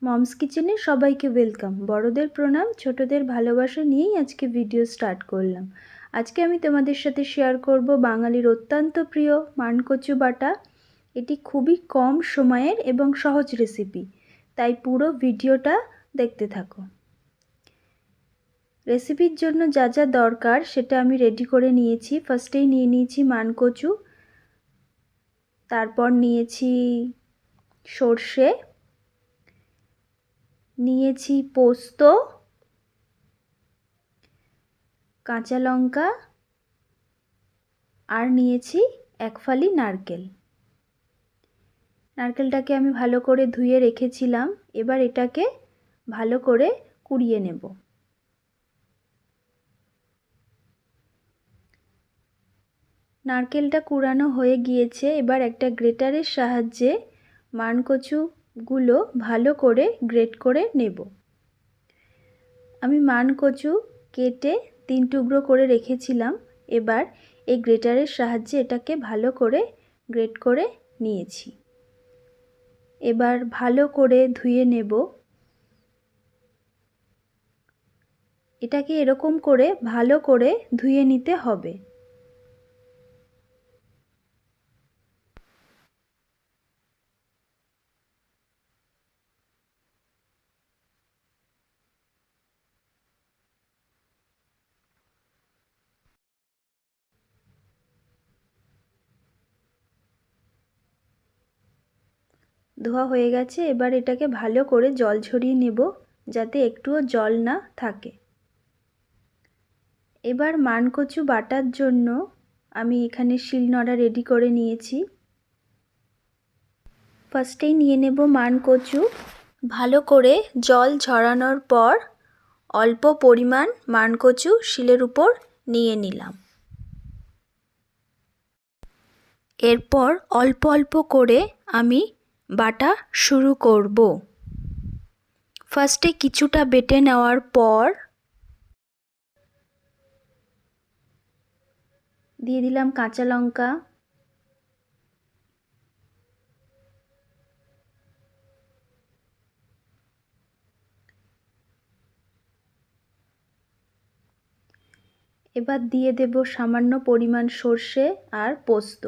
Moms কিচেনে সবাইকে welcome. বড়দের প্রণাম, ছোটদের ভালোবাসা নিয়েই আজকে ভিডিও স্টার্ট করলাম। আজকে আমি তোমাদের সাথে শেয়ার করব বাঙালির অত্যন্ত প্রিয় মানকচু বাটা। এটি খুবই কম সময়ের এবং সহজ রেসিপি, তাই পুরো ভিডিওটা দেখতে থাকো। রেসিপির জন্য যা যা দরকার সেটা আমি রেডি করে নিয়েছি। ফার্স্টেই নিয়ে নিয়েছি মানকচু, তারপর নিয়েছি সর্ষে, নিয়েছি পোস্ত, কাঁচা লঙ্কা আর নিয়েছি এক ফালি নারকেল। নারকেলটাকে আমি ভালো করে ধুয়ে রেখেছিলাম। এবার এটাকে ভালো করে কুড়িয়ে নেব। নারকেলটা কুড়ানো হয়ে গিয়েছে। এবার একটা গ্রেটারের সাহায্যে মানকচুগুলো ভালো করে গ্রেট করে নেব। আমি মানকচু কেটে 3 টুকরো করে রেখেছিলাম। এবার এই গ্রেটারের সাহায্যে এটাকে ভালো করে গ্রেট করে নিয়েছি। এবার ভালো করে ধুয়ে নেব। এটাকে এরকম করে ভালো করে ধুয়ে নিতে হবে। ধোয়া হয়ে গেছে। এবার এটাকে ভালো করে জল ঝরিয়ে নেব, যাতে একটুও জল না থাকে। এবার মানকচু বাটার জন্য আমি এখানে শিলনোড়া রেডি করে নিয়েছি। ফার্স্টেই নিয়ে নেব মানকচু। ভালো করে জল ঝরানোর পর অল্প পরিমাণ মানকচু শিলের উপর নিয়ে নিলাম। এরপর অল্প অল্প করে আমি বাটা শুরু করব। ফার্স্টে কিছুটা বেটে নেওয়ার পর দিয়ে দিলাম কাঁচা লঙ্কা, এবার দিয়ে দেব সামান্য পরিমাণ সর্ষে আর পোস্ত।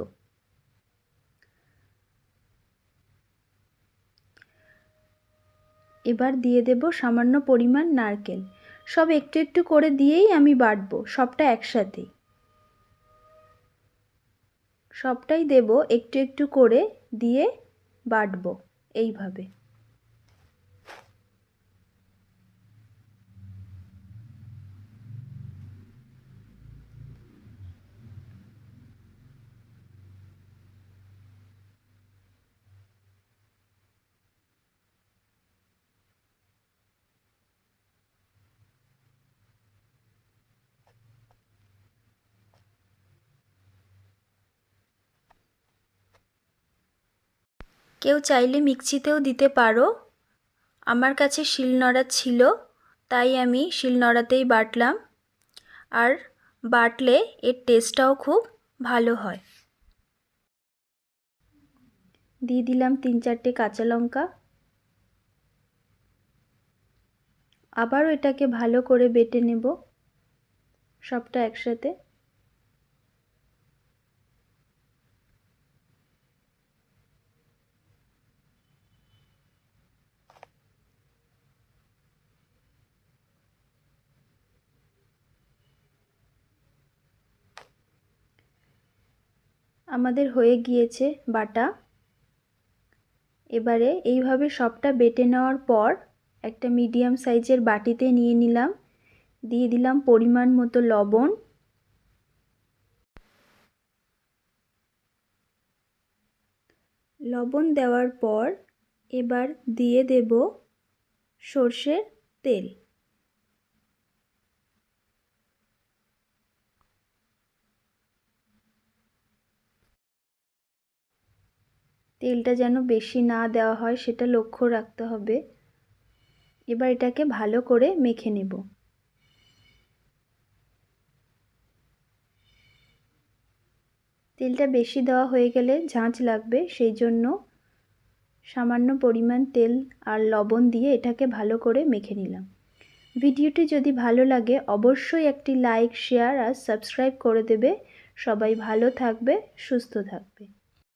এবার দিয়ে দেব সামান্য পরিমাণ নারকেল। সব একটু একটু করে দিয়েই আমি বাটবো, সবটা একসাথেই। সবটাই দেব একটু একটু করে দিয়ে বাটবো এইভাবে। কেউ চাইলে মিক্সিতেও দিতে পারো। আমার কাছে শিলনোড়া ছিল, তাই আমি শিলনোড়াতেই বাটলাম। আর বাটলে এর টেস্টটাও খুব ভালো হয়। দিয়ে দিলাম 3-4টে কাঁচা লঙ্কা। আবারও এটাকে ভালো করে বেটে নেব সবটা একসাথে। আমাদের হয়ে গিয়েছে বাটা। এবারে এইভাবে সবটা বেটে নেওয়ার পর একটা মিডিয়াম সাইজের বাটিতে নিয়ে নিলাম। দিয়ে দিলাম পরিমাণ মতো লবণ, লবণ দেওয়ার পর এবার দিয়ে দেব সর্ষের তেল। তেলটা যেন বেশি না দেওয়া হয় সেটা লক্ষ্য রাখতে হবে। এবার এটাকে ভালো করে মেখে নেব। তেলটা বেশি দেওয়া হয়ে গেলে ঝাঁঝ লাগবে, সেই জন্য সামান্য পরিমাণ তেল আর লবণ দিয়ে এটাকে ভালো করে মেখে নিলাম। ভিডিওটি যদি ভালো লাগে অবশ্যই একটি লাইক, শেয়ার আর সাবস্ক্রাইব করে দেবে। সবাই ভালো থাকবে, সুস্থ থাকবে।